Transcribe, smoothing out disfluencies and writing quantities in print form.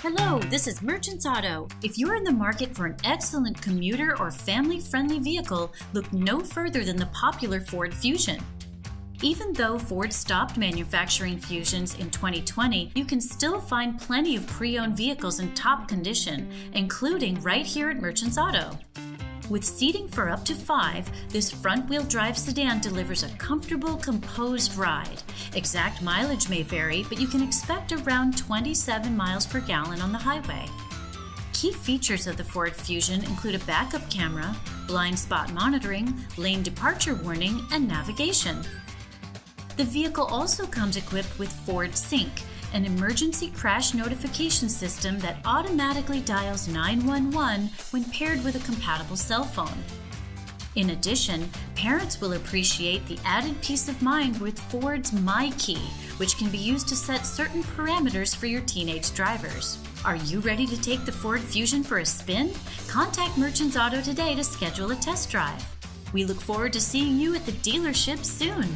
Hello, this is Merchants Auto. If you're in the market for an excellent commuter or family-friendly vehicle, look no further than the popular Ford Fusion. Even though Ford stopped manufacturing Fusions in 2020, you can still find plenty of pre-owned vehicles in top condition, including right here at Merchants Auto. With seating for up to 5, this front-wheel drive sedan delivers a comfortable, composed ride. Exact mileage may vary, but you can expect around 27 miles per gallon on the highway. Key features of the Ford Fusion include a backup camera, blind spot monitoring, lane departure warning, and navigation. The vehicle also comes equipped with Ford Sync, an emergency crash notification system that automatically dials 911 when paired with a compatible cell phone. In addition, parents will appreciate the added peace of mind with Ford's MyKey, which can be used to set certain parameters for your teenage drivers. Are you ready to take the Ford Fusion for a spin? Contact Merchants Auto today to schedule a test drive. We look forward to seeing you at the dealership soon.